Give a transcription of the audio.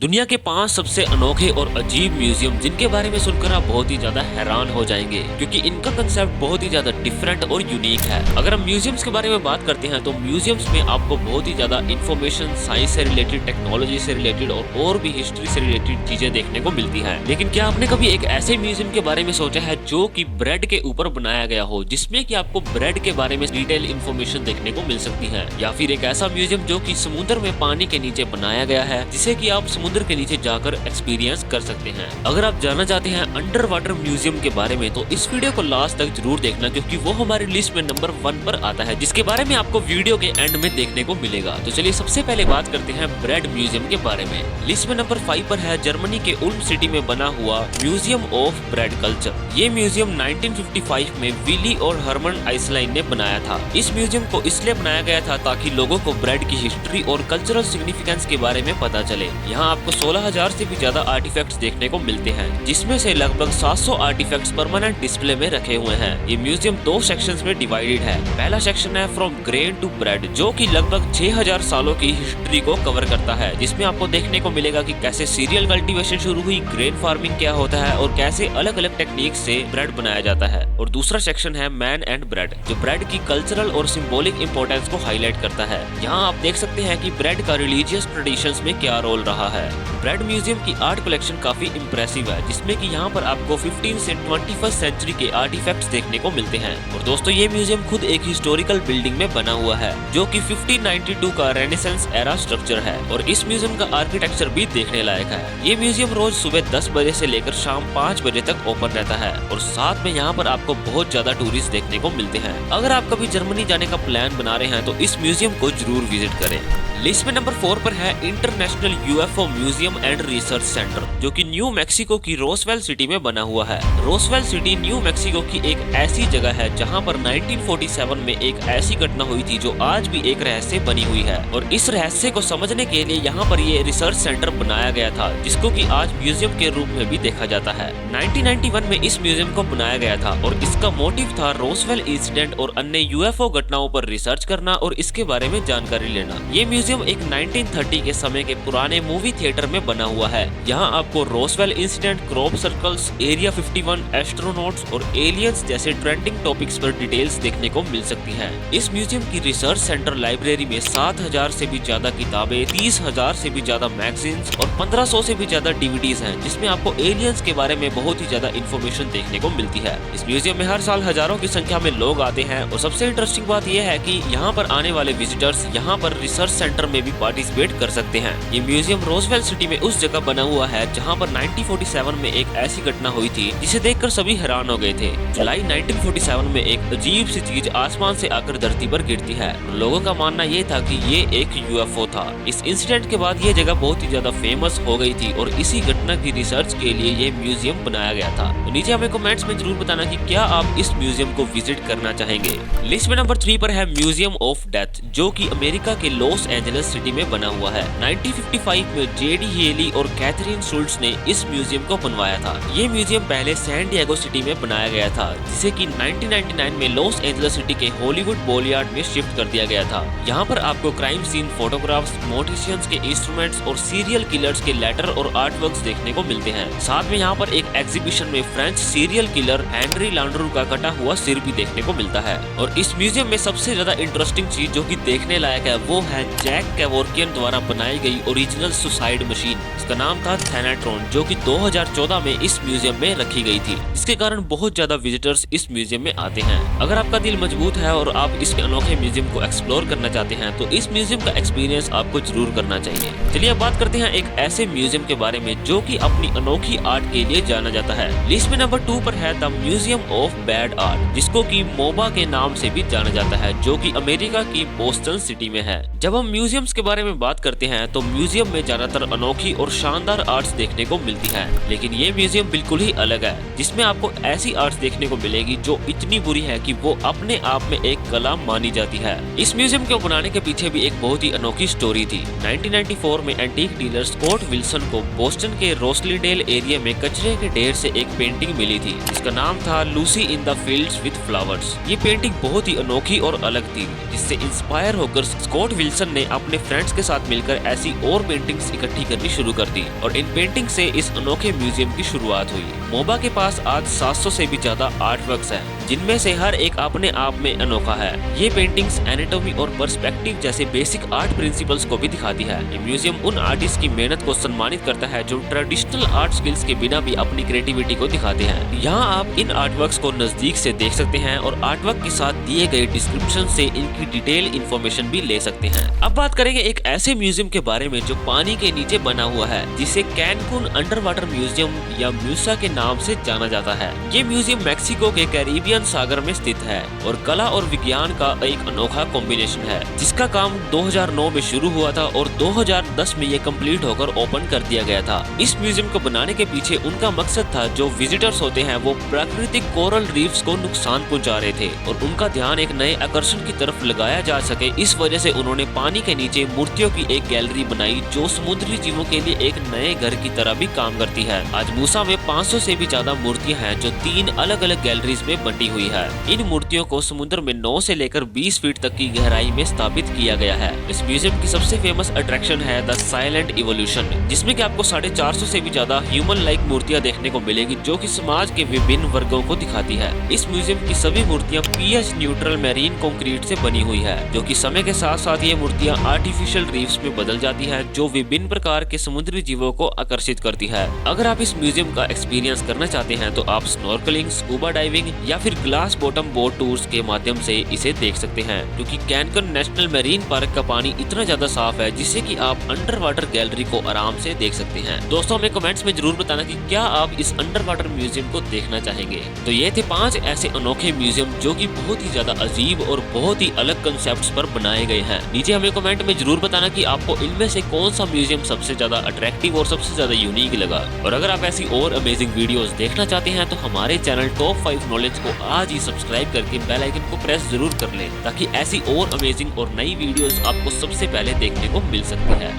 दुनिया के 5 सबसे अनोखे और अजीब म्यूजियम जिनके बारे में सुनकर आप बहुत ही ज्यादा हैरान हो जाएंगे, क्योंकि इनका कंसेप्ट बहुत ही ज्यादा डिफरेंट और यूनिक है। अगर हम म्यूजियम्स के बारे में बात करते हैं तो म्यूजियम्स में आपको बहुत ही ज्यादा इन्फॉर्मेशन, साइंस से रिलेटेड, टेक्नोलॉजी से रिलेटेड और भी हिस्ट्री से रिलेटेड चीजें देखने को मिलती है। लेकिन क्या आपने कभी एक ऐसे म्यूजियम के बारे में सोचा है जो कि ब्रेड के ऊपर बनाया गया हो, जिसमें कि आपको ब्रेड के बारे में डिटेल इन्फॉर्मेशन देखने को मिल सकती है? या फिर एक ऐसा म्यूजियम जो कि समुद्र में पानी के नीचे बनाया गया है, जिसे कि आप समुद्र के नीचे जाकर एक्सपीरियंस कर सकते हैं। अगर आप जानना चाहते हैं अंडर वाटर म्यूजियम के बारे में तो इस वीडियो को लास्ट तक जरूर देखना, क्योंकि वो हमारी लिस्ट में नंबर 1 पर आता है, जिसके बारे में आपको वीडियो के एंड में देखने को मिलेगा। तो चलिए सबसे पहले बात करते हैं ब्रेड म्यूजियम के बारे में। लिस्ट में नंबर 5 पर है जर्मनी के उल्म सिटी में बना हुआ म्यूजियम ऑफ ब्रेड कल्चर। ये म्यूजियम 1955 में विली और हरमन आइसलाइन ने बनाया था। इस म्यूजियम को इसलिए बनाया गया था ताकि लोगों को ब्रेड की हिस्ट्री और कल्चरल सिग्निफिकेंस के बारे में पता चले। यहाँ आपको 16,000 से भी ज्यादा आर्टिफैक्ट्स देखने को मिलते हैं, जिसमें से लगभग 700 आर्टिफैक्ट्स परमानेंट डिस्प्ले में रखे हुए हैं। ये म्यूजियम 2 सेक्शंस में डिवाइडेड है। पहला सेक्शन है फ्रॉम ग्रेन टू ब्रेड, जो कि लगभग 6000 सालों की हिस्ट्री को कवर करता है, जिसमें आपको देखने को मिलेगा कि कैसे सीरियल कल्टीवेशन शुरू हुई, ग्रेन फार्मिंग क्या होता है और कैसे अलग अलग टेक्निक से ब्रेड बनाया जाता है। और दूसरा सेक्शन है मैन एंड ब्रेड, जो ब्रेड की कल्चरल और सिंबॉलिक इंपोर्टेंस को हाईलाइट करता है। यहाँ आप देख सकते हैं कि ब्रेड का रिलीजियस ट्रेडिशंस में क्या रोल रहा है। ब्रेड म्यूजियम की आर्ट कलेक्शन काफी इम्प्रेसिव है, जिसमें कि यहाँ पर आपको 15 से 21st सेंचुरी के आर्टिफैक्ट्स देखने को मिलते हैं। और दोस्तों ये म्यूजियम खुद एक हिस्टोरिकल बिल्डिंग में बना हुआ है, जो कि 1592 का रेनेसेंस एरा स्ट्रक्चर है। और इस म्यूजियम का आर्किटेक्चर भी देखने लायक है। ये म्यूजियम रोज सुबह 10 बजे से लेकर शाम 5 बजे तक ओपन रहता है, और साथ में यहाँ पर आपको बहुत ज्यादा टूरिस्ट देखने को मिलते हैं। अगर आप कभी जर्मनी जाने का प्लान बना रहे हैं तो इस म्यूजियम को जरूर विजिट करें। लिस्ट में नंबर 4 पर है international UFO museum and research centre, जो कि न्यू मैक्सिको की रोसवेल सिटी में बना हुआ है। रोसवेल सिटी न्यू मैक्सिको की एक ऐसी जगह है जहां पर 1947 में एक ऐसी घटना हुई थी जो आज भी एक रहस्य बनी हुई है, और इस रहस्य को समझने के लिए यहाँ पर ये रिसर्च सेंटर बनाया गया था, जिसको कि आज म्यूजियम के रूप में भी देखा जाता है। 1991 में इस म्यूजियम को बनाया गया था और इसका मोटिव था रोसवेल इंसिडेंट और अन्य यूएफओ घटनाओं पर रिसर्च करना और इसके बारे में जानकारी लेना। ये म्यूजियम एक 1930 के समय के पुराने मूवी थिएटर में बना हुआ है। यहाँ आपको Roswell incident, crop circles, area 51, astronauts और एलियंस जैसे ट्रेंडिंग टॉपिक्स पर डिटेल्स देखने को मिल सकती हैं। इस म्यूजियम की रिसर्च सेंटर लाइब्रेरी में 7000 से भी ज्यादा किताबें, 30,000 से भी ज्यादा मैगजीन्स और 1500 से भी ज्यादा डीवीडीज हैं, जिसमें आपको एलियंस के बारे में बहुत ही ज्यादा इन्फॉर्मेशन देखने को मिलती है। इस म्यूजियम में हर साल हजारों की संख्या में लोग आते हैं, और सबसे इंटरेस्टिंग बात यह है कि यहाँ पर आने वाले विजिटर्स यहाँ पर रिसर्च सेंटर में भी पार्टिसिपेट कर सकते हैं। ये म्यूजियम रोसवेल सिटी में उस जगह बना हुआ है जहां पर 1947 में एक ऐसी घटना हुई थी जिसे देखकर सभी हैरान हो गए थे। जुलाई 1947 में एक अजीब सी चीज आसमान से आकर धरती पर गिरती है। लोगों का मानना ये था कि ये एक यूएफओ था। इस इंसिडेंट के बाद ये जगह बहुत ही ज्यादा फेमस हो गई थी और इसी घटना की रिसर्च के लिए ये म्यूजियम बनाया गया था। तो नीचे हमें कमेंट्स में जरूर बताना कि क्या आप इस म्यूजियम को विजिट करना चाहेंगे। लिस्ट में नंबर 3 पर है म्यूजियम ऑफ डेथ, जो कि अमेरिका के लॉस एंजलिस सिटी में बना हुआ है। 1955 में जेडी हेली और कैथरीन शुल्ट्ज ने इस म्यूजियम को बनवाया था। ये म्यूजियम पहले सैन डिएगो सिटी में बनाया गया था, जिसे कि 1999 में लॉस एंजलिस सिटी के हॉलीवुड बॉलीयार्ड में शिफ्ट कर दिया गया था। यहाँ पर आपको क्राइम सीन, फोटोग्राफ्स, मोर्टिशियंस के इंस्ट्रूमेंट्स और सीरियल किलर्स के लेटर और आर्ट वर्क्स देखने को मिलते हैं। साथ में यहाँ पर एक एग्जीबिशन में फ्रेंच सीरियल किलर हेनरी लैंड्रू का कटा हुआ सिर भी देखने को मिलता है। और इस म्यूजियम में सबसे ज्यादा इंटरेस्टिंग चीज जो कि देखने लायक है वो है जैक केवोर्कियन द्वारा बनाई गई ओरिजिनल सुसाइड मशीन। इसका नाम था थैनाट्रॉन, जो कि 2014 में इस म्यूजियम में रखी गई थी। इसके कारण बहुत ज्यादा विजिटर्स इस म्यूजियम में आते हैं। अगर आपका दिल मजबूत है और आप इस अनोखे म्यूजियम को एक्सप्लोर करना चाहते हैं तो इस म्यूजियम का एक्सपीरियंस आपको जरूर करना चाहिए। चलिए अब बात करते हैं एक ऐसे म्यूजियम के बारे में जो कि अपनी अनोखी आर्ट के लिए जाना जाता है। लिस्ट में नंबर 2 पर है the museum of bad art, जिसको कि मोबा के नाम से भी जाना जाता है, जो कि अमेरिका की बोस्टन सिटी में है। जब हम म्यूजियम्स के बारे में बात करते हैं तो म्यूजियम में ज्यादातर अनोखी और शानदार आर्ट्स देखने को मिलती है, लेकिन ये म्यूजियम बिल्कुल ही अलग है, जिसमें आपको ऐसी आर्ट्स देखने को मिलेगी जो इतनी बुरी है कि वो अपने आप में एक कला मानी जाती है। इस म्यूजियम को बनाने के पीछे भी एक बहुत ही अनोखी स्टोरी थी। 1994 में एंटीक डीलर स्कॉट विल्सन को बोस्टन के रोस्लीडेल एरिया में कचरे के ढेर से एक पेंटिंग मिली थी, जिसका नाम था Lucy in the fields with flowers. ये पेंटिंग बहुत ही अनोखी और अलग थी, जिससे इंस्पायर इंस्पायर होकर स्कॉट विल्सन ने अपने फ्रेंड्स के साथ मिलकर ऐसी और पेंटिंग्स इकट्ठी करनी शुरू कर दी और इन पेंटिंग से इस अनोखे म्यूजियम की शुरुआत हुई। मोबा के पास आज 700 से भी ज्यादा आर्ट वर्क्स हैं, जिनमें से हर एक अपने आप में अनोखा है। ये पेंटिंग्स एनाटॉमी और पर्सपेक्टिव जैसे बेसिक आर्ट प्रिंसिपल्स को भी दिखाती है। ये म्यूजियम उन आर्टिस्ट की मेहनत को सम्मानित करता है जो ट्रेडिशनल आर्ट स्किल्स के बिना भी अपनी क्रिएटिविटी को दिखाते हैं। यहाँ आप इन आर्ट वर्क्स को नजदीक से देख सकते हैं और आर्ट वर्क के साथ दिए गए डिस्क्रिप्शन से इनकी डिटेल इन्फॉर्मेशन भी ले सकते हैं। अब बात करेंगे एक ऐसे म्यूजियम के बारे में जो पानी के नीचे बना हुआ है, जिसे कैनकुन अंडर वाटर म्यूजियम या म्यूसा के नाम से जाना जाता है। ये म्यूजियम मैक्सिको के कैरिबियन सागर में स्थित है और कला और विज्ञान का एक अनोखा कॉम्बिनेशन है, जिसका काम 2009 में शुरू हुआ था और 2010 में ये कंप्लीट होकर ओपन कर दिया गया था। इस म्यूजियम को बनाने के पीछे उनका मकसद था, जो विजिटर्स होते हैं वो प्राकृतिक कोरल रीफ्स को नुकसान पहुंचा रहे थे और उनका ध्यान एक नए आकर्षण की तरफ लगाया जा सके। इस वजह से उन्होंने पानी के नीचे मूर्तियों की एक गैलरी बनाई जो समुद्री जीवों के लिए एक नए घर की तरह भी काम करती है। आज मूसा में 500 से भी ज्यादा मूर्तियां हैं जो 3 अलग अलग गैलरीज में बंटी हुई है। इन मूर्तियों को समुद्र में 9 से लेकर 20 फीट तक की गहराई में स्थापित किया गया है। इस म्यूजियम की सबसे फेमस अट्रैक्शन है द साइलेंट इवोल्यूशन, जिसमें कि आपको 450 से भी ज्यादा ह्यूमन लाइक मूर्तियां देखने को मिलेगी, जो कि समाज के विभिन्न वर्गों को दिखाती है। इस म्यूजियम की सभी मूर्तियां pH न्यूट्रल मैरीन कंक्रीट से बनी हुई है, जो कि समय के साथ साथ ये मूर्तियां आर्टिफिशियल रीफ्स में बदल जाती है, जो विभिन्न प्रकार के समुद्री जीवों को आकर्षित करती है। अगर आप इस म्यूजियम का एक्सपीरियंस करना चाहते हैं तो आप स्नॉर्कलिंग, स्कूबा डाइविंग या फिर ग्लास बॉटम बोट टूर्स के माध्यम से इसे देख सकते हैं, क्योंकि कैनकुन नेशनल मैरीन पार्क का पानी इतना ज्यादा साफ है जिससे कि आप अंडर वाटर गैलरी को आराम से देख सकते हैं। दोस्तों, हमें कमेंट्स में जरूर बताना कि क्या आप इस अंडर वाटर म्यूजियम को देखना चाहेंगे। तो ये थे 5 ऐसे अनोखे म्यूजियम जो कि बहुत ही ज्यादा अजीब और बहुत ही अलग कंसेप्ट्स पर बनाए गए हैं। नीचे हमें कमेंट में जरूर बताना कि आपको इनमें से कौन सा म्यूजियम सबसे ज्यादा अट्रैक्टिव और सबसे ज्यादा यूनिक लगा। और अगर आप ऐसी और अमेजिंग वीडियोस देखना चाहते हैं तो हमारे चैनल टॉप 5 नॉलेज को आज ही सब्सक्राइब करके बेल आइकन को प्रेस जरूर कर लें, ताकि ऐसी और अमेजिंग और नई वीडियोस आपको सबसे पहले देखने को मिल सकती है।